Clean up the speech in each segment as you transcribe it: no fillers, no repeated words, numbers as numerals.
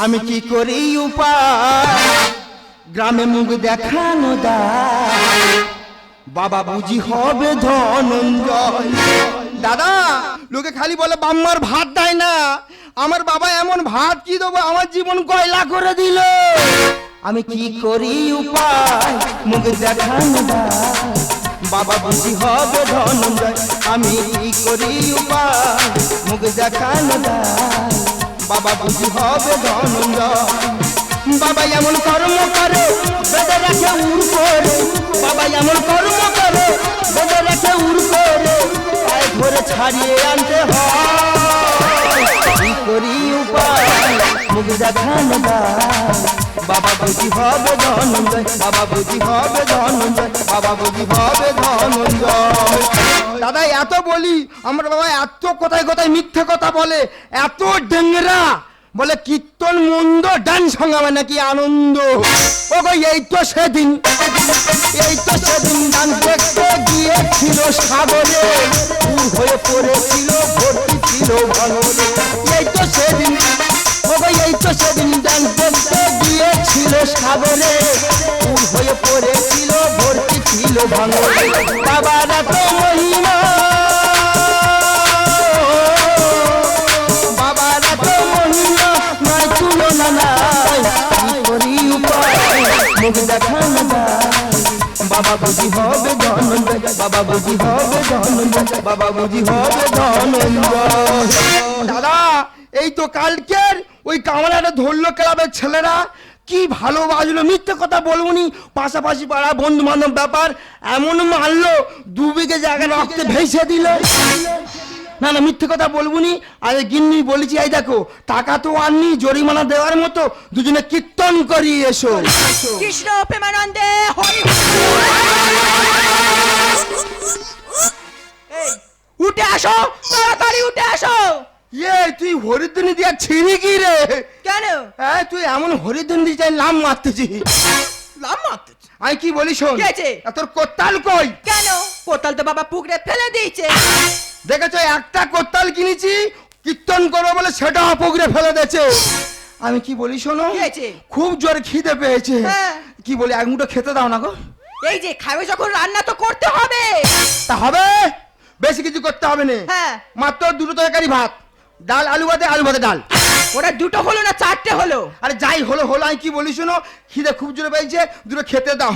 আমি কি করি উপায় গ্রামে মুখ দেখানো দায় বাবা বুঝি হবে ধনঞ্জয়। দাদা লোকে খালি বলে বাম্মার ভাত দেয় না, আমার বাবা এমন ভাত কি দেবো আমার জীবন কয়লা করে দিল। আমি কি করি উপায় মুখ দেখানো দায় বাবা বুঝি হবে ধনঞ্জয়। আমি কি করি উপায় মুখ দেখানো দায় বাবা বুঝি হবে ধনঞ্জয়। বাবা এমন কর্ম করে বেঁধে রাখে উড় করে, বাবা এমন কর্ম করে বেঁধে রাখে উড় করে, পায়ে ধরে ছাড়িয়ে আনতে হয়। কি করি উপায় মুখ দেখানো দায় বাবা বুঝি হবে ধনঞ্জয়, বাবা বুঝি হবে ধনঞ্জয়, বাবা বুঝি হবে ধনঞ্জয়। দাদা এত বলি আমার বাবা এত কোথায় কোথায় মিথ্যে কথা বলে, এত ডেংরা বলে কীর্তন মন্দ ডান্স সঙ্গামে নাকি আনন্দ। ও গো এই তো সেদিন ডান্স দেখতে গিয়েছিল সাগরে, দূর হয়ে পড়েছিল ভর্তি ছিল ভাঙরে। এই তো সেদিন ডান্স দেখতে গিয়েছিল সাগরে, দূর হয়ে পড়েছিল ভর্তি ছিল ভাঙরে। বাবার এত মহিমা, বাবার এত মহিমা নাই তুলনা নাই। কি করি উপায় মুখ দেখানো দায় বাবা বুঝি হবে ধনঞ্জয়, বাবা বুঝি হবে ধনঞ্জয়, বাবা বুঝি হবে ধনঞ্জয়। দাদা এই তো কালকের ওই কামরাটা ধরলো ক্লাবের ছেলেরা, কি ভালোবাসলো, মিথ্যে কথা বলবনি, পাশাপাশি পাড়া বন্ধু বান্ধব ব্যাপার, এমন মারলো 2 বিঘে জায়গা রক্তে ভেসে দিল। না না মিথ্যে কথা বলবনি। আরে গিন্নি বলেছি এই দেখো টাকা তো আননি, জরিমানা দেওয়ার মতো দুজনে কীর্তন করি এসো। কৃষ্ণ প্রেমানন্দে হরি। এই উঠে আসো, তাড়াতাড়ি উঠে আসো। তুই হরিদ্বনি দিয়া ছিঁড়ি কি রে? কেন? হ্যাঁ তুই এমন হরিদ্বনি দিয়ে চাই লাম মারতেছি। লাম মারতেছি? আমি কি বলি শোন, তোর কোত্তাল কই? কেন? কোত্তাল তো বাবা পুকুরে ফেলে দিয়েছে। দেখেছো একটা কোত্তাল কিনেছি কীর্তন করবো বলে সেটা পুকুরে ফেলে দিয়েছে। আমি কি বলি শোনো, খুব জোর খিদে পেয়েছে, কি বলি এক মুঠো খেতে দাও না গো। এই যে খাবে যখন রান্না তো করতে হবে। তা হবে, বেশি কিছু করতে হবে না, মাত্র 2টো তরকারি ভাত, ডাল আলু ভাতে, আলু ভাতে ডাল। ওটা 2টো হলো না 4টে হলো? আরে যাই হলো হলো। আমি কি বলি শোনো, খিদে খুব জোরে পেয়েছে, 2টো খেতে দাও।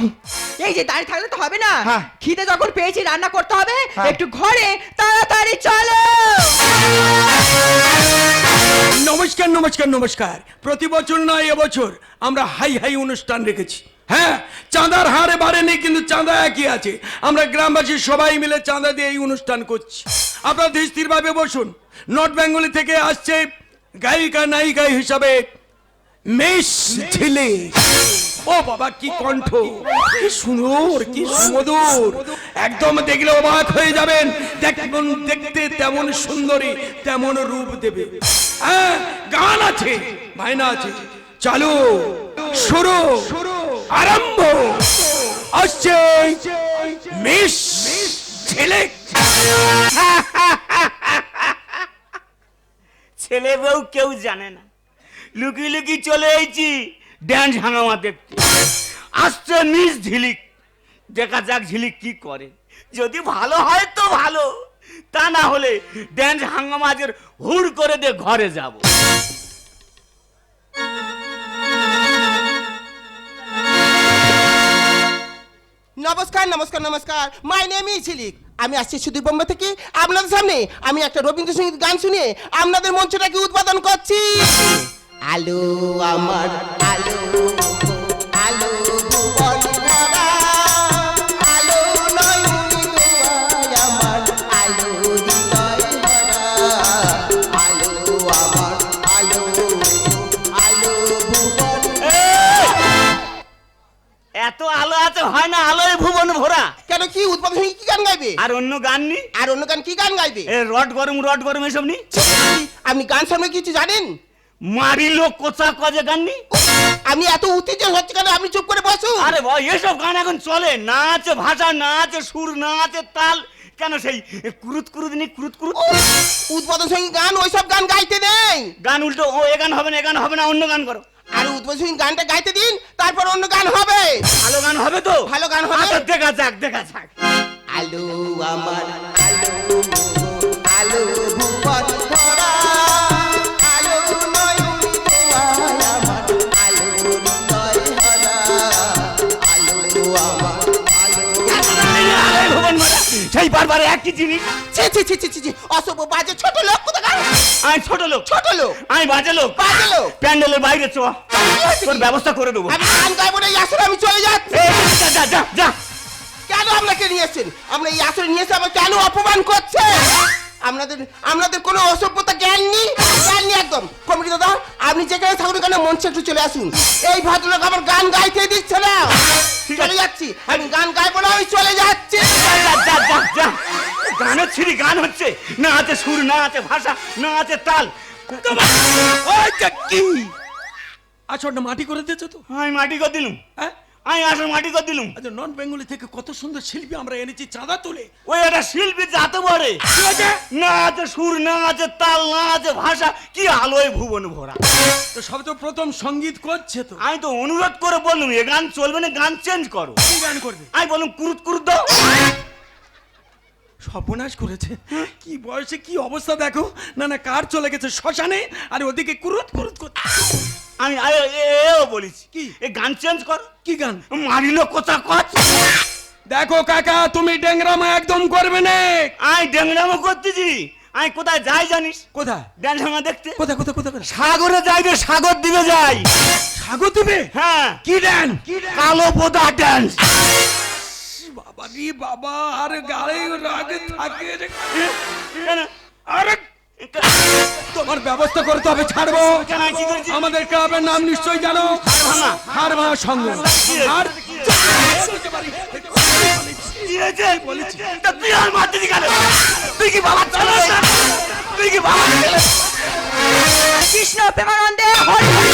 এই যে দাঁড়িয়ে থাকলে তো হবে না, খিদে যখন পেয়েছি রান্না করতে হবে, একটু ঘরে তাড়াতাড়ি চলো। নমস্কার নমস্কার নমস্কার। প্রতি বছর নয় এবছর আমরা হাই হাই অনুষ্ঠান রেখেছি। হ্যাঁ চাঁদার হারে বাড়ে নেই, কিন্তু চাঁদা একই আছে। আমরা গ্রামবাসী সবাই মিলে চাঁদা দিয়ে এই অনুষ্ঠান করছি। আপনারা স্থিরভাবে বসুন। নর্থ বেঙ্গলি থেকে আসছে গায়িকা নায়িকা হিসাবে মিস ঝিলিক। ও বাবা কি কণ্ঠ, কি সুন্দর, কি সুমধুর, একদম দেখলে অবাক হয়ে যাবেন। দেখুন দেখতে তেমন সুন্দরী তেমন রূপ দেবে। হ্যাঁ গান আছে, ভাইনা আছে, চালু শুরু আরম্ভ। আসছে মিস ঝিলিক। ছেলে বউ কেউ জানে না, লুকি লুকি চলে এসেছি ড্যান্স হাঙ্গামা দেখতে। আসছে মিস ঝিলিক, দেখা যাক ঝিলিক কি করে। যদি ভালো হয় তো ভালো, তা না হলে ড্যান্স হাঙ্গামাজের হুড় করে দিয়ে ঘরে যাব। নমস্কার নমস্কার নমস্কার, মাই নেম ইজ ঝিলিক। আমি আসছি সুদূর বোম্বে থেকে আপনাদের সামনে। আমি একটা রবীন্দ্রসঙ্গীত গান শুনিয়ে আপনাদের মঞ্চটাকে উদ্বোধন করছি। আলো আমার আলো, আলো ভুবন ভরা, আলো নয়নি তোমায় আমার, আলো হৃদয় ভরা, আলো আমার আলো, আলো ভুবন। এত আলো আছে হয় না আলোয় ভুবন ভরা? কেন কি উদ্বোধন কি গান গাইবে? আর অন্য গান নি? আর অন্য গান কি গান গাইবে? রড গরম এসব নি? আপনি গান শুনে কিছু জানেন? মারিল কোচা কজে গান নি? আমি এত উত্তেজিত হচ্ছে কেন? আপনি চুপ করে বসুন। আরে ভাই এসব গান এখন চলে না, আছে ভাষা, না আছে সুর, না আছে তাল, কেন সেই কুরুত কুরুত নি কুরুত কুরুত উদ্বোধন সঙ্গীত গান ওইসব গান গাইতে নেই। গান উল্টো ও এ গান হবে না, এ গান হবে না, অন্য গান করো। আর উদ্বোধন সঙ্গীত গানটা গাইতে দিন, তারপর অন্য গান হবে। ভালো গান হবে তো? ভালো গান হবে। আচ্ছা, দেখা যাক দেখা যাক। আলো আমার আলো, আলো ভুবন ভরা, আলো নয়ন তোমার আমার, আলো হৃদয় ভরা, আলো আমার আলো। আরে ভুবন মারা, সেই বারবার একই জিনিস। ছি ছি ছি ছি ছি, অসভ্য বাজে ছোট লোক কোথাকার। আমি ছোট লোক, ছোট লোক, আমি বাজে লোক। বাজে লোক। প্যান্ডেলের বাইরে চ, তোর ব্যবস্থা করে দেবো। আমি গান গাইবো না, এই আসরে আমি চলে যাচ্ছি। এই, যা যা যা যা। কেন আপনাকে নিয়ে এসেছেন? আমরা এই আসরে নিয়ে এসে আবার কেন অপমান করছেন? আপনাদের কোনো অসভ্যতা জ্ঞান নেই, জ্ঞান নেই একদম। কমিটি দাদা, আপনি যেখানে থাকুন কেন মঞ্চে একটু চলে আসুন। এই ভদ্রলোক আমার গান গাইতে দিচ্ছে না। চলে যাচ্ছি, আমি গান গাইবো না, আমি চলে যাচ্ছি। যা যা যা যা। গানের ছিরি গান হচ্ছে না, আছে সুর, না আছে ভাষা, না আছে তাল। ওই যে কি আসরটা মাটি করে দিয়েছো তো? আমি মাটি করে দিলুম, হ্যাঁ, আমি আসলে মাটি করে দিলুম। আচ্ছা, নন বেঙ্গলি থেকে কত সুন্দর শিল্পী আমরা এনেছি চাঁদা তুলে। ওই একটা শিল্পী যাতে পারে, না আছে সুর, না আছে তাল, না আছে ভাষা, কি আলোয় ভুবন ভরা। তো সব তো প্রথম সঙ্গীত করছে তো। আমি তো অনুরোধ করে বললুম এ গান চলবে না, গান চেঞ্জ করো। কি গান করবে? আমি বললাম কুরুত কুরুত দাও। সর্বনাশ করেছে। কি বয়সে কি অবস্থা দেখো না। না, কার চলে গেছে শ্মশানে, আর ওদিকে কুরুত কুরুত করছে। আমি এও বলেছি কি? এই গান চেঞ্জ কর। কি গান? মারিল কোথা কচ। দেখো কাকা, তুমি ডেংরামা একদম করবে না। আমি ডেংরামো করতেছি। আমি কোথায় যাই জানিস? কোথায়? ড্যান্স ভাঙা দেখতে। কোথায় কোথায় কোথায় কোথায়? সাগরে যাই রে, সাগর দিবে যাই। সাগর দিবে? হ্যাঁ, কি ডান? কালো বোদা ড্যান্স। বাবা রে বাবা, আর গালে রাগে থাকে রে। কেন? আরে তোমার ব্যবস্থা করতে হবে। ছাড়বো। কেন, আমি কি করেছি? আমাদের ক্লাবের নাম নিশ্চয়ই জানো, ভাঙা। হাড়ভাঙা সংঘ। আর কি হয়েছে? তা তুই আর মারতে দি কেন? তুই কি বাবা ছেলে? তুই কি বাবা ছেলে? কৃষ্ণ প্রেমানন্দে হরি হরি।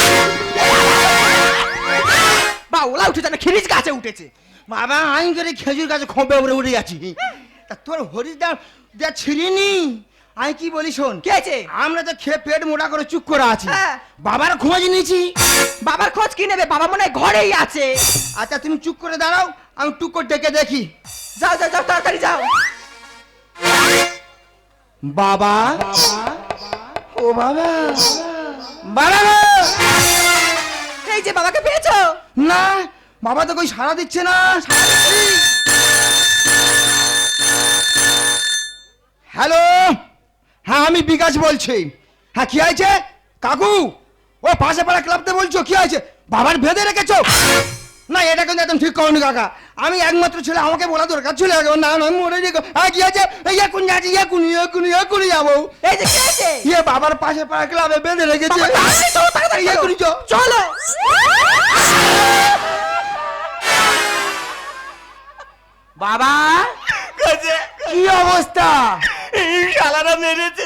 বা ওলা উঠে যেন খিরিজ গাছে উঠেছে। বাবা, আমি করে খেজুর গাছে খোঁপে উপরে উঠে যাচ্ছি। তা তোর হরিদা যা ছিঁড়িনি। আমি কি বলি শোন, কি আছে? আমরা তো খেয়ে পেট মোটা করে চুপ করে আছি। হ্যাঁ। বাবার খোঁজ নিয়েছি। বাবার খোঁজ কি নেবে? বাবা মনে হয় ঘরেই আছে। আচ্ছা, তুমি চুপ করে দাঁড়াও, আমি টুক করে ডেকে দেখি। যাও যাও যাও, তাড়াতাড়ি যাও। বাবা, ও বাবা, বাবা গো! এই যে বাবাকে পেয়েছো? না, বাবা তো কই সাড়া দিচ্ছে না। হ্যালো, হ্যাঁ আমি বিকাশ বলছি। হ্যাঁ, কি হয়েছে কাকু? ও পাশে পাড়া ক্লাবতে বলছো, কি হয়েছে? বাবার বেঁধে রেখেছো? না, এটা কিন্তু একদম ঠিক করনি কাকা। আমি একমাত্র ছেলে, আমাকে বলা দরকার ছিল। না না, মরে রেখো। হ্যাঁ, কি আছে? এই এখুন যাচ্ছি, এখুনি যাবো। এই যে কি আছে? ইয়ে বাবার পাশে পাড়া ক্লাবে বেঁধে রেখেছে। বাবা, তাড়াতাড়ি চলো, তাড়াতাড়ি চলো। এখুনি চলো। চলো। বাবা, কাজে কি অবস্থা? এই শালারা মেরেছে।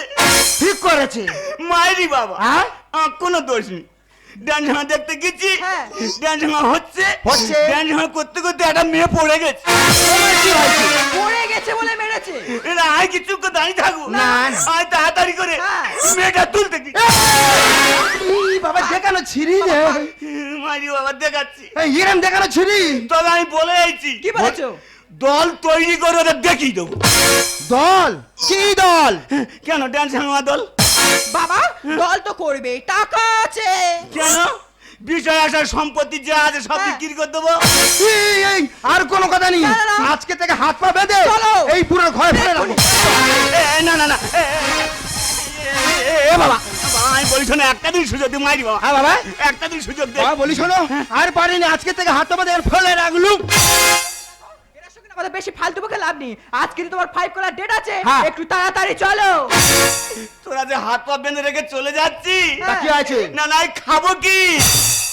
ঠিক করেছে। মাইরি বাবা। হ্যাঁ? আমার কোনো দোষ নেই। ড্যান্স ভাঙা দেখতে গেছি, হ্যাঁ। ড্যান্স ভাঙা হচ্ছে। হচ্ছে। ড্যান্স ভাঙা করতে করতে একটা মেয়ে পড়ে গেছে। কি হয়েছে? পড়ে গেছে বলে মেরেছে? এরা আয় কি চুপ করে দাঁড়িয়ে থাকবো? না, না। আয় তাড়াতাড়ি করে হ্যাঁ। মেয়েটা তুলতে কি। এই বাবা, দেখানো ছিরি রে। মাইরি বাবা দেখাচ্ছি। এই ইরাম দেখানো ছিরি। তবে আমি বলে আইছি কি বলেছো? দল তৈরি করে ওদের দেখিয়ে দেবো। দল? কি দল? কেন ড্যান্স ভাঙা দল? বাবা দল তো করবে, টাকা আছে। কেন? বিষয় আসার সম্পত্তি যা আছে সব হ্যাঁ। বিক্রি করে দেবো। এই আর কোনো কথা নেই। না, না, না। আজকে থেকে হাত পা বেঁধে চলো। এই পুরো ঘরে ফেলে রাখো। না না না এ বাবা, আমি বলি শোনো, একটা দিন সুযোগ দি মাইরি বাবা। হ্যাঁ বাবা, একটা দিন সুযোগ দে। বাবা বলি শোনো, আর পারিনি। আজকে থেকে হাত পা বেঁধে ফেলে রাখলুম। এর সঙ্গে আমাদের বেশি ফালতু বকে লাভ নেই। আজ কিন্তু তোমার 5 কলার ডেট আছে। হ্যাঁ। একটু তাড়াতাড়ি চলো। তোরা যে হাত পা বেঁধে রেখে চলে যাচ্ছি, তা কি আছে? না না এই খাবো কি?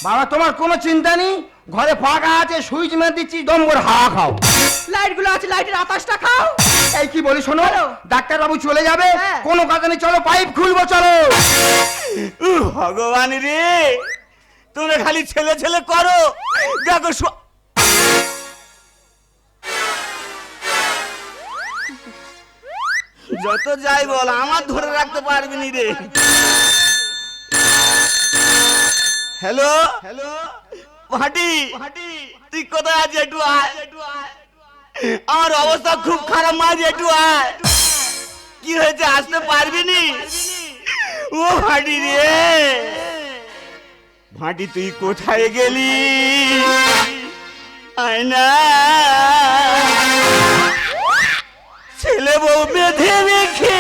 বাবা তোমার কোনো চিন্তা নেই, ঘরে ফাঁকা আছে, সুইচ মেরে দিচ্ছি, দম্বর হাওয়া খাও। লাইট গুলো আছে, লাইটের আতাশটা খাও। এই কি বলি শোনো, বলো। ডাক্তার বাবু চলে যাবে, হ্যাঁ। কোনো কথা নেই, চলো পাইপ খুলবো, চলো। ভগবান রে, তোমরা খালি ছেলে ছেলে করো। দেখো যত যাই বল আমার ধরে রাখতে পারবি নি রে। হ্যালো হ্যালো ভাটি, তুই কোথায় আছিস? একটু আয়, আমার অবস্থা খুব খারাপ মাঝ, একটু আয়। কি হয়েছে, আসতে পারবি নি? ও ভাটি রে, ভাটি তুই কোথায় গেলি? আয় না, ছেলে বউ বেঁধে রেখে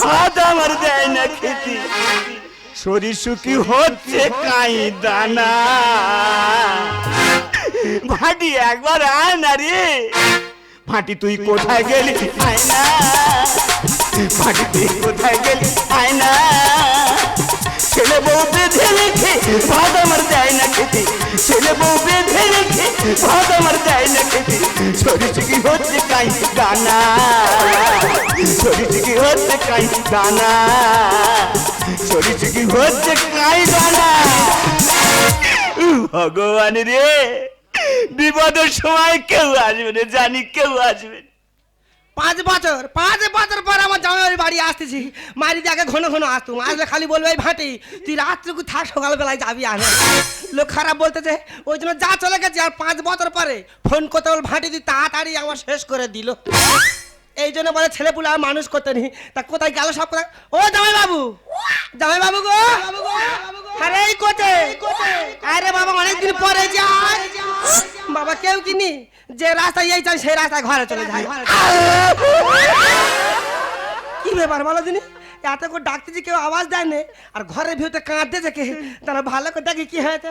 ভাত আমার দেয় না খেতে, শরীর সুখী হচ্ছে কাই দানা। ভাটি একবার আয় না রে, ভাটি তুই কোথায় গেলি? আয় না, ভাটি তুই কোথায় গেলি? আয় না, ছেলে বউ বেঁধে রেখে ভাত আমার দেয় না খেতে, ছেলে বউ বেঁধে রেখে ভাত আমার দেয় না খেতে, শরীর সুখী হচ্ছে কাই দানা, শরীর সুখী হচ্ছে কাই দানা, শরীর সুখী হচ্ছে কাই দানা। ভগবান রে, বিপদের সময় কেউ আসবে না, জানি কেউ আসবে না। 5 বছর পর আমার জামাই বাড়ি আসতেছি। মারি দিয়ে আগে ঘন ঘন আসতুম, আসলে খালি বলবে এই ভাটি তুই রাত্রিকু থাক, সকালবেলায় যাবি। আর লোক খারাপ বলতেছে, ওই জন্য যা চলে গেছে। আর 5 বছর পরে ফোন করতে বল, ভাটি তুই তাড়াতাড়ি আমার শেষ করে দিল। এই জন্য বলে ছেলে পুলে আর মানুষ করতে নি। তা কোথায় গেল সব? কোথায়? ও জামাই বাবু, জামাই বাবু গো, আরে এই কোথায়? আরে বাবা অনেকদিন পরে যাই বাবা, কেউ কিনি যে রাস্তায় এই চাই সেই রাস্তায় ঘরে চলে যায়। কি ব্যাপার বলো দিনি, এত করে ডাকতেছি কেউ আওয়াজ দেয় না, আর ঘরের ভিতরে কাঁদতেছে কে? তারা ভালো করে দেখি কি হয়েছে।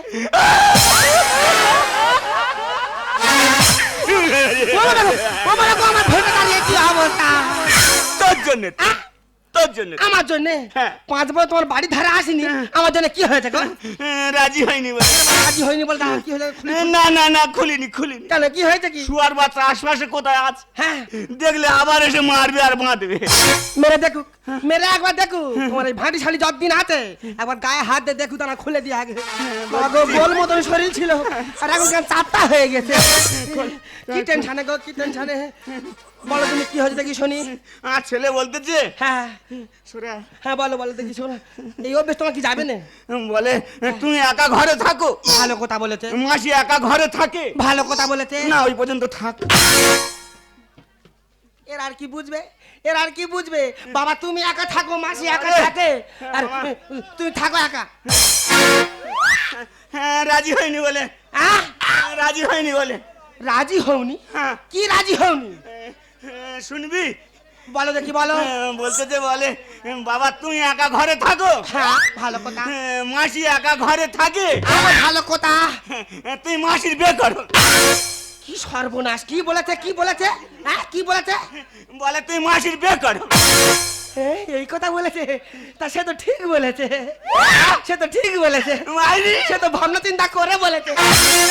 তোর জন্য, তোর জন্য, আমার জন্য? হ্যাঁ। 5 বছর তোমার বাড়ি ধারে আসিনি, আমার জন্য কি হয়েছে গো? রাজি হয়নি বলে। রাজি হয়নি বলতে কি হলো? না না না, খুলিনি খুলিনি। কেন, কি হয়েছে কি? শুয়ার বাচ্চা আশপাশে কোথায় আছে? হ্যাঁ, দেখলে আবার এসে মারবে আর বাঁধবে। মেরে দেখুক, মেরে একবার দেখু। তোমার এই ভাটি শাড়ি যতদিন আছে একবার গায়ে হাত দিয়ে দেখু, তারা খুলে দিয়ে আগে। বাবা গোল মতন শরীর ছিল, আর এখন কেন চাপটা হয়ে গেছে। কি টেনশনে গো, কি টেনশনে? বলো তুমি কি হয়েছে দেখি শুনি। আর ছেলে বলতেছে, হ্যাঁ সোরা, হ্যাঁ বলো বলো দেখি শোনো। এই অভ্যেস তোমার কি যাবে না? বলে তুমি একা ঘরে থাকো। ভালো কথা বলেছে, মাসি একা ঘরে থাকে। ভালো কথা বলেছে। না, ওই পর্যন্ত থাক। এর আর কি বুঝবে, এর আর কি বুঝবে? বাবা তুমি একা থাকো, মাসি একা থাকে, আর তুমি থাকো একা। হ্যাঁ, রাজি হয়নি বলে। আহ, রাজি হয়নি বলে। রাজি হওনি? হ্যাঁ। কি রাজি হওনি? শুনবি? বলো দেখি বলো। বলতেছে, বলে বাবা তুমি একা ঘরে থাকো। হ্যাঁ ভালো কথা। মাসি একা ঘরে থাকে। আমার ভালো কথা। তুই মাসির বিয়ে করো। কি সর্বনাশ, কি বলেছে, কি বলেছে? হ্যাঁ কি বলেছে? বলে তুই মাসির বিয়ে করো। এই কথা বলেছে? তা সে তো ঠিক বলেছে, সে তো ঠিক বলেছে, মাইরি, সে তো ভাবনা চিন্তা করে বলেছে।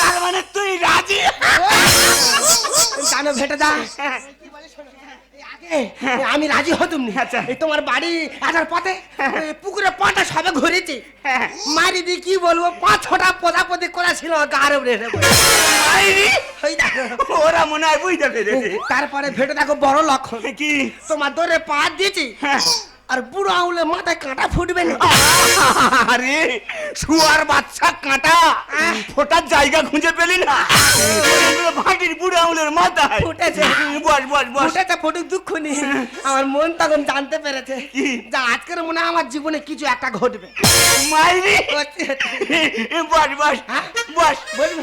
তার মানে তুই রাজি? জানো ভেটে দা, আমি রাজি হতুম নি। আচ্ছা। এই তোমার বাড়ি আসার পথে ওই পুকুরে পাটা সবে ঘুরেছি, মারি দি কি বলবো 5-6টা প্রজাপতি করেছিল গার উপরে। মাইরি, ওই দেখো, ওরা মনে হয় বুঝতে পেরেছে। তারপরে ভেটে দেখো বড় লক্ষণ কি? তোমার দৌড়ে পা দিয়েছি, আর বুড়ো আঙুলে মাথায় কাঁটা ফুটবে না। আরে শুয়ার বাচ্চা কাঁটা ফোটার জায়গা খুঁজে পেলি না? ভাটির বুড়ো আঙুলের মাথায় ফুটেছে। বস বস বস। ফুটেছে, ফুটুক, দুঃখ নেই। আমার মন তখন জানতে পেরেছে যে আজকের মনে হয় আমার জীবনে কিছু একটা ঘটবে। মাইরি, বস বস বস। বলবো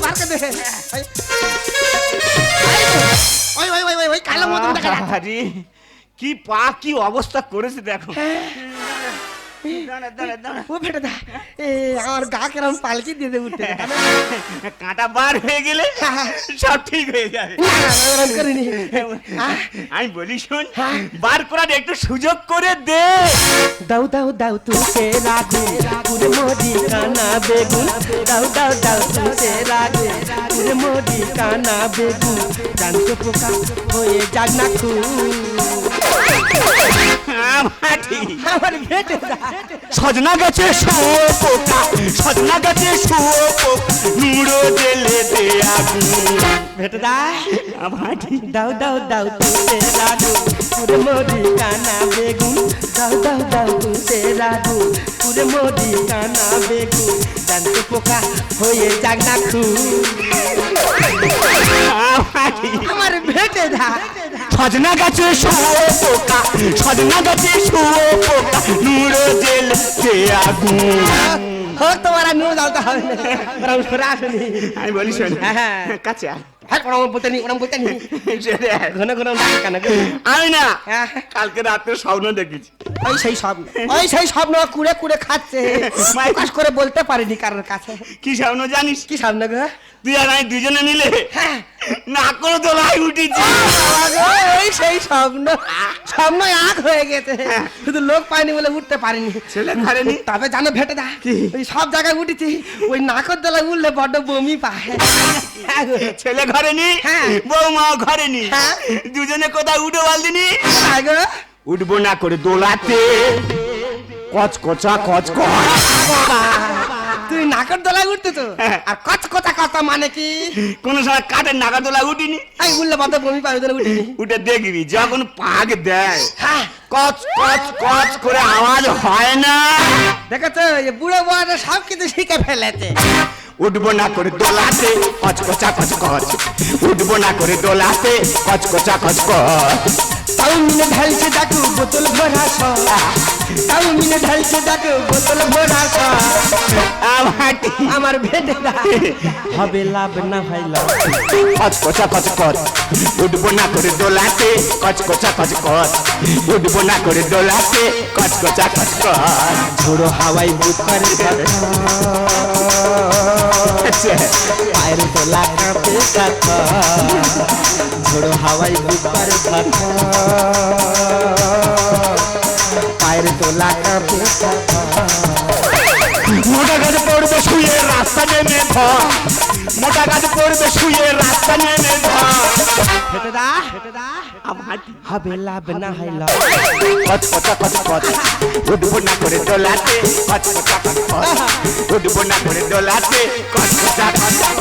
বার করে দে। ওই ওই ওই ওই ওই কালো মতন দেখা যাচ্ছে। আরে কি পা, কি অবস্থা করেছে দেখো। দাঁড়া দাঁড়া দাঁড়া। ও ভেটে দা, আমার গা কেরম পালকি দিয়ে দেবে উঠতে। কাঁটা বার হয়ে গেলে সব ঠিক হয়ে যাবে। আমি বলি শোন, বার করার একটু সুযোগ করে দে। দাও দাও দাও তুতে রাগু পুরে মোদি কানা বেগুন, দাও দাও দাও তুতে রাগু পুরে মোদি কানা বেগুন, জানতো পোকা হয়ে যাক না খুব। মাটি আমার ভেটে দা সজনা গাছে শুয়ো পোকা, সজনা গাছে শুয়ো পোকা, নুড়ো জেলে দে আগুন। ভেটে দা ভাটি দাও দাও দাও তুতে লাডু পুরে মোদি কানা বেগুন দাও দাও দাও তুতে লাডু পুরে মোদি কানা বেগুন জানতে পোকা হয়ে যাক না খুব আমার ভেটে দা সজনা গাছে শুয়ো পোকা, সজনা গাছে শুয়ো পোকা, নুড়ো জেলে দে আগুন। হোক তোমার আর নুন জ্বালতে হবে না ওরম সরে আসুনি আমি বলি শোন, হ্যাঁ। কাছে আয়। হ্যাঁ ওরম বলতে নি ওরম বলতে নি সরে আয়। ঘন ঘন ডাকে কেন গো? আমি না হ্যাঁ। কালকে রাত্রে স্বপ্ন দেখেছি। ওই সেই স্বপ্ন ওই সেই স্বপ্ন কুড়ে কুড়ে খাচ্ছে প্রকাশ করে বলতে পারিনি কারোর কাছে কি স্বপ্ন জানিস? কি স্বপ্ন গো তুই আর আমি দুজনে মিলে হ্যাঁ না করে দোলাই উঠেছি। বাবা গো, ওই সেই স্বপ্ন স্বপ্ন এক হয়ে গেছে শুধু লোক পাইনি বলে উঠতে পারিনি ছেলে ঘাড়েনি? তবে জানো ভেটে দা ওই সব জায়গায় উঠেছি ওই নাকর দলায় উঠলে বড্ড বমি পায় হ্যাঁ গো। ছেলে ঘরে নি, হ্যাঁ। বৌমা ঘরে নি, হ্যাঁ। দুজনে কোথায় উঠে বলদিনি? হ্যাঁ গো। উঠবো না করে দোলাতে কচকচা কচকচ। বাবা, তুই নাকর দলায় উঠতে তো হ্যাঁ। আর কচ কথা কথা মানে কি কোন সময় কাঠের নাগা দোলা উঠিনি, আমি উঠলে বড্ড বমি পায় ওই জন্য উঠিনি উঠে দেখবি যখন পাক দেয় হ্যাঁ কচ কচ কচ করে আওয়াজ হয় না। দেখেছো এই বুড়ো বয়সে সব কিছু শিখে ফেলেছে উঠবো না করে দোলাতে কচকচা কচকচ, উঠবো না করে দোলাতে কচকচা কচকচ। তাও মিনে ঢালছে ডাকু বোতল ভরা সব তাও মিনে ঢালছে ডাকু বোতল ভরা সব আমাটি আমার ভেটে দা হবে লাভ না হয় লাভ কচকচা কচকচ, উঠবো না করে দোলাতে কচকচা কচকচ, উঠবো না করে দোলাতে কচকচা কচকচ। ঝোড়ো হাওয়াই বুকার পায়ের তোলা কাঁপে কাঁথা ঝোড়ো হাওয়াই বুকার কাঁথা পায়ের তোলা কাঁপে কাঁথা মোটা গাছ পড়বে শুয়ে রাস্তা নেমে ধর, মোটা গাছ পড়বে শুয়ে রাস্তা নেমে ধর। ভেটে দা হবে লাভ না হয় লাভ কচকচা কচকচ, উঠবো না করে দোলাতে কচকচা কচকচ, উঠবো না করে দোলাতে কচকচা কচকচ।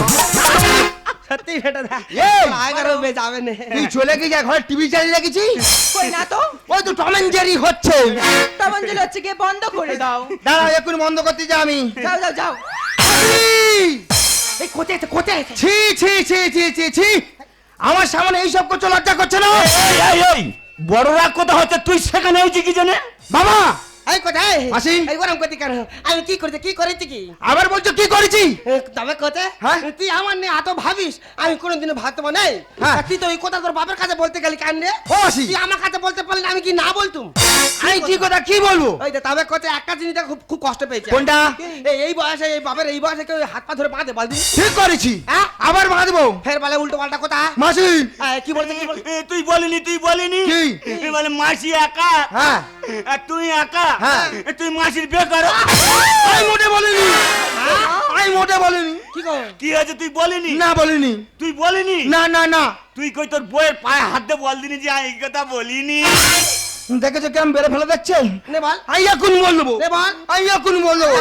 সত্যি ভেটে দা এই! আগের হবে যাবে না তুই চলে গিয়ে ঘরে টিভি চালিয়ে রেখেছিস? কই না তো ওই তো টম এন্ড জেরি হচ্ছে। তখন যে হচ্ছে গিয়ে বন্ধ করে দাও। দাঁড়াও এক্ষুনি বন্ধ করতে যা আমি। যাও যাও যাও। এই কোথায় কোথায় ছি ছি ছি ছি ছি ছি, আমার সামনে এইসব করছো, লজ্জা করছে না? এই বড়রা কথা হচ্ছে, তুই সেখানে হয়েছি কি জানে? বাবা এই কোথায় মাসি। এই ওরম করতে কেন আমি কি করেছি কি আবার বলছো কি করেছি? তবে কোথায় হ্যাঁ? তুই আমার নিয়ে এত ভাবিস আমি কোনোদিনও ভাবতে নাই হ্যাঁ। তুই তো ওই কথা তোর বাপের কাছে বলতে গেলি কান রে ও মাসি, তুই আমার কাছে বলতে পারলি না, আমি কি না বলতুম আমি কি কথা কি বলবো? ওই যে তবে কোথায় একটা জিনিস খুব খুব কষ্ট পেয়েছি কোনটা? এই বয়সে এই বাপের এই বয়সে কেউ হাত পা ধরে বাঁধে বলদি ঠিক করেছি, হ্যাঁ? আবার বাঁধা দেবো। ফের বলে উল্টো পাল্টা কথা মাসি কি বলতে কি বলতে তুই বলিনি কি? তুই বলে মাসি একা, হ্যাঁ আর তুই একা, হ্যাঁ। তুই মাসির বিয়ে করো। আমি মোটে বলিনি, আমি মোটে বলিনি। কি গো কি হয়েছে তুই বলিনি? না বলিনি, তুই বলিনি? না না না। তুই কই তোর বইয়ের পায়ে হাত দিয়ে বল দিনি যে আমি এই কথা বলিনি। দেখেছো কেমন বেড়ে ফেলে দেখছে? নে বল আমি এখন বলবো, নে বল আমি এখন বলবো।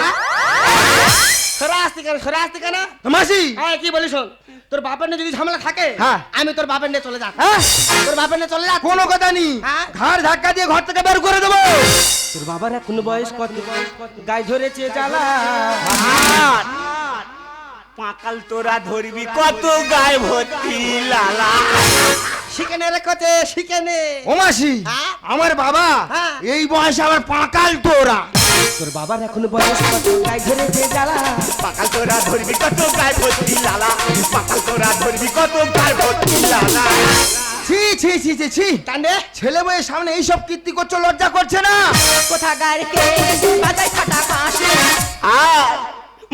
সরে আসতে কেন মাসি হ্যাঁ কি বলিস শোন তোর বাপের নিয়ে যদি ঝামেলা থাকে হ্যাঁ। আমি তোর বাপের নিয়ে চলে যাক হ্যাঁ, তোর বাপের নিয়ে চলে যাক কোনো কথা নেই, হ্যাঁ। ঘাড় ধাক্কা দিয়ে ঘর থেকে বের করে দেবো। তোর বাবার এখন বয়স কত গায়ে ধরেছে জ্বালা পাকাল তোরা ধরবি কত গায়ে ভর্তি লালা। শিখে নে রে কতে শিখে নে ও মাসি, হ্যাঁ? আমার বাবা হ্যাঁ। এই বয়সে আবার পাকাল তোরা। তোর বাবার এখন বয়স কত গায়ে ধরেছে জ্বালা পাকাল তোরা ধরবি কত গায়ে ভর্তি লালা, পাকাল তোরা ধরবি কত গায়ে ভর্তি লালা। ছি ছি ছি ছি ছি, কান্দে ছেলে মেয়ের সামনে এইসব কীর্তি করছো, লজ্জা করছে না? কোথাকার কে বাজায় ফাটা কাশি। আর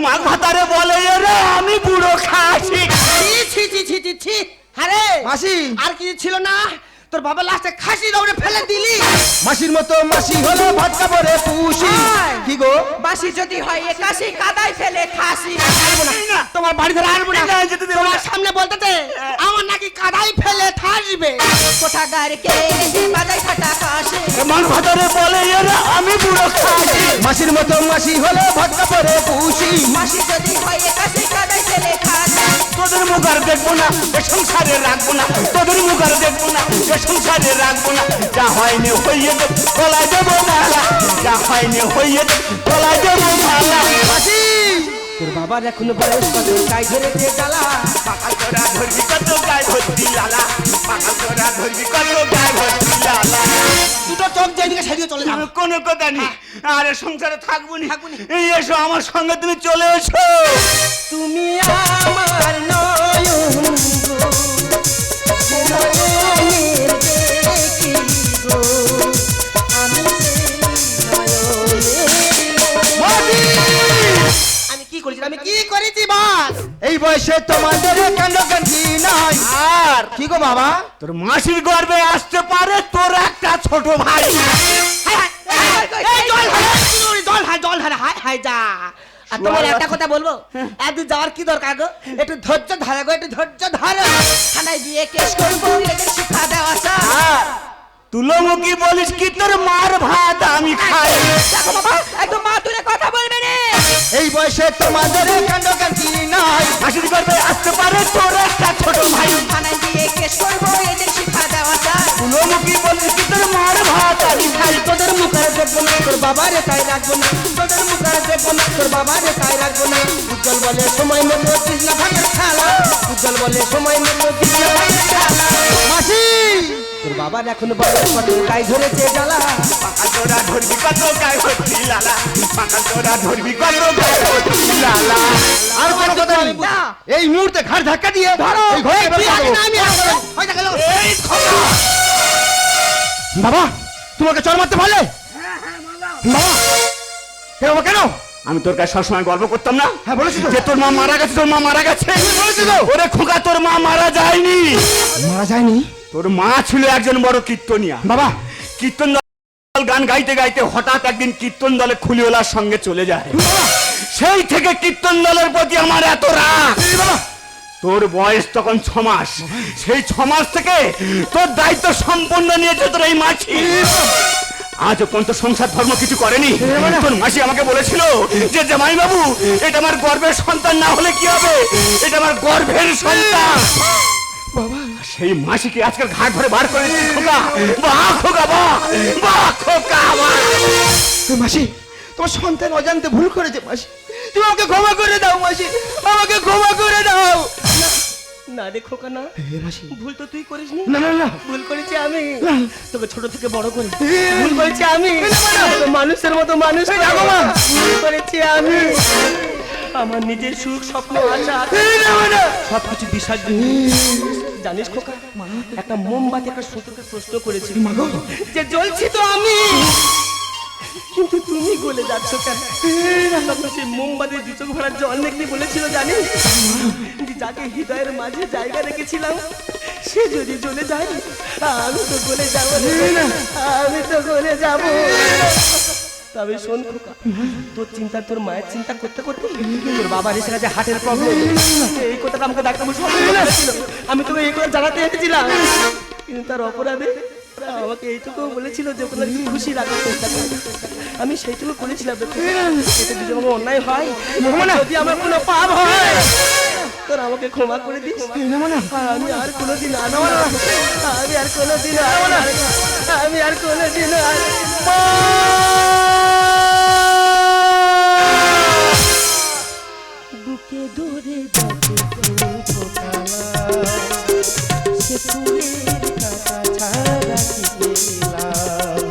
মা ভাতারে বলে রে আমি বুড়ো খাসি। ছি ছি ছি ছি ছি ছি আরে মাসি আর কিছু ছিল না তোর বাবা লাস্টে খাসি দৌড়ে ফেলে দিলি। মাসির মতো মাসি হলো ভাত কাপড়ে পুষি। আয়। কি গো বাসি যদি হয় একাশি কাদায় ফেলে খাসি। তোমার বাড়ি ধরে আসবো না, তোমার সামনে বলতেছে আমার নাকি কাদাই ফেলে থাসবে। কোথাকার কে বাজাই ফাটা কাশি। মান ভাতারে বলে এরা আমি বুড়ো খাসি। মাসির মতো মাসি হলো ভাত কাপড়ে পুষি। বাসি যদি হয় একাশি কাদায় ফেলে খাসি। তোদের মুখ আর দেখবো না, এ সংসারে রাখবো না। তোদের মুখ আর দেখবো না, এ সংসারে রাখবো না। যা হয়নি হইয়ে দেব, গলায় দেবো মালা। যা হয়নি হইয়ে দেব, গলায় দেবো মালা। মাসি তোর বাবার এখনো বয়স কত, গাই ধরে যে জ্বালা। পাকাল তোরা ধরবি কত গায়ে ভর্তি লালা। পাকাল তোরা ধরবি কত গায়ে ভর্তি লালা। দুটো চোখ যেদিকে সেদিকে চলে যাবে। আমি কোনো কথা নেই, আরে সংসারে থাকবো নি। এই এসো আমার সঙ্গে, তুমি চলে এসো। তুমি আমার নয়ন গো, নয়নের দেখি গো, আমি আমি কি করেছি, আমি কি করেছি বস? এই বয়সে তোমাদের কাণ্ড কান্তি নাই। আর কি গো বাবা তোর মাসির গর্বে আসতে পারে তোর একটা ছোট ভাই। এই জল হায়, জল হায়, হায় হায় যা। আর তোমার একটা কথা বলবো, একদিন যাওয়ার কি দরকার গো? একটু ধৈর্য ধরে গো, একটু ধৈর্য ধরো। থানায় গিয়ে কেস করবো, এদের শিক্ষা দেওয়া চাই। তুলোমুখী বলিস কি তোর মার ভাত আমি খাই। দেখো বাবা, একদম মা তুলে কথা বলবে না। এই বয়সে তোমাদের কাণ্ড কান্তি নাই। মাসির গর্বে আসতে পারে তোর একটা ছোট ভাই। থানায় গিয়ে কেস করবো, এদের শিক্ষা দেওয়া চাই। তুলোমুখী বলিস কি তোর মার ভাত আমি খাই। তোদের মুখে দেখবো না, তোর বাবারে তাই রাখবো না। তোদের মুখে দেখবো না, তোর বাবারে তাই রাখবো না। উজ্জ্বল বলে সময় মতো কৃষ্ণ ভাগের খেলা। উজ্জ্বল বলে সময় মতো কৃষ্ণ ভাগের খেলা। মাসি তোর বাবার এখন বয়স কত, গাই ধরেছে জ্বালা। পাকাল তোরা ধরবি কত গায়ে ভর্তি লালা। পাকাল তোরা ধরবি কত গায়ে ভর্তি লালা। আর কোনো কথা নেই। না। এই মুহূর্তে ঘাড় ধাক্কা দিয়ে এই ঘরে বের করে দেবো। এই খোকা, বাবা তোমাকে চড় মারতে পারলে? বাবা কেন বাবা, কেন? আমি তোর কাছে সবসময় গল্প করতাম না, হ্যাঁ বলেছি তো। যে তোর মা মারা গেছে, তোর মা মারা গেছে। বলেছি তো। ওরে খোকা, তোর মা মারা যায়নি। মারা যায়নি তোর মা ছিল একজন বড় কীর্তনিয়া। বাবা। কীর্তন দল গান গাইতে গাইতে হঠাৎ একদিন কীর্তন দলে খুলিওলার সঙ্গে চলে যায়। সেই থেকে কীর্তন দলের প্রতি আমার এত রাগ। বাবা তোর বয়স তখন 6 মাস, সেই 6 মাস থেকে তোর দায়িত্ব সম্পূর্ণ নিয়েছে তোর এই মাছি। আজও পর্যন্ত সংসার ধর্ম কিছু করেনি। তোর মাসি আমাকে বলেছিল যে জামাই বাবু, এটা আমার গর্ভের সন্তান, না হলে কি হবে, এটা আমার গর্ভের সন্তান। বাবা, সেই মাসিকে আজকাল ঘাট ধরে বার করে দিচ্ছিস খোকা। বাহ খোকা, বাহ বাহ খোকা, বাহ। মাসি তোমার সন্তান অজান্তে ভুল করেছে মাসি, তুমি আমাকে ক্ষমা করে দাও মাসি, আমাকে ক্ষমা করে দাও। না রে খোকা না, ভুল তো তুই করিসনি। না না না ভুল করেছি আমি, তোকে ছোট থেকে বড় করি। ভুল করেছি আমি, মানুষের মতো মানুষ করে। ভুল করেছি আমি, আমার নিজের সুখ স্বপ্ন আশা সবকিছু বিসর্জন। জানিস খোকা, একটা মোমবাতি একটা শত্রুকে প্রশ্ন করেছি যে জ্বলছি তো আমি, কিন্তু তুমি গলে যাচ্ছ কেন? তখন সেই মোমবাতির দু চোখ ভরা জল দেখতে বলেছিল জানিস, যে যাকে হৃদয়ের মাঝে জায়গা রেখেছিলাম সে যদি জ্বলে যায়, আমি তো গলে যাবো রে, আমি তো গলে যাবো। তবে শোন খোকা, তোর চিন্তা, তোর মায়ের চিন্তা করতে করতে তোর বাবার এসে গেছে হার্টের প্রবলেম। এই কথাটা আমাকে ডাক্তার বলেছিল, আমি তোকে এই কথা জানাতে এসেছিলাম, কিন্তু তার অপরাধে আমাকে এইটুকু বলেছিল যে ওখানে খুশি রাখার চেষ্টা করে। আমি সেইটুকু করেছিলাম। এতে যদি আমার অন্যায় হয়, যদি আমার কোনো পাপ হয়, তোর আমাকে ক্ষমা করে দিস। আমি আর কোনোদিন আমি আর কোনোদিন আমি আর কোনোদিন বুকে ধরে সে ফুলের কাঁটা ছাড়া দিলাম,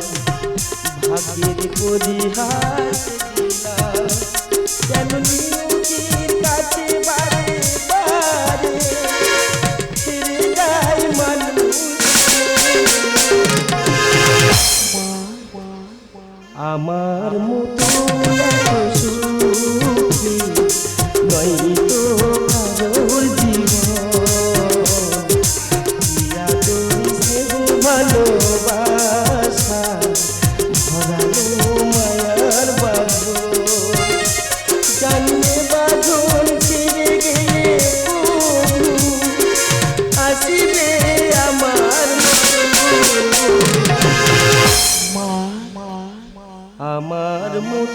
ভাগ্যের পরিহাস দিলাম, কেন নিজের কাছে বারে বারে ফিরে যায় মানুষ। আমার মতো এত সুখী নয় তো কারোর জীবন।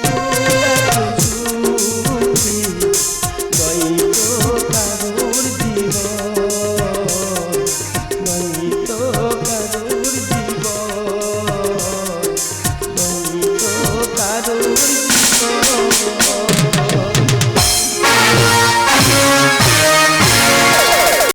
এত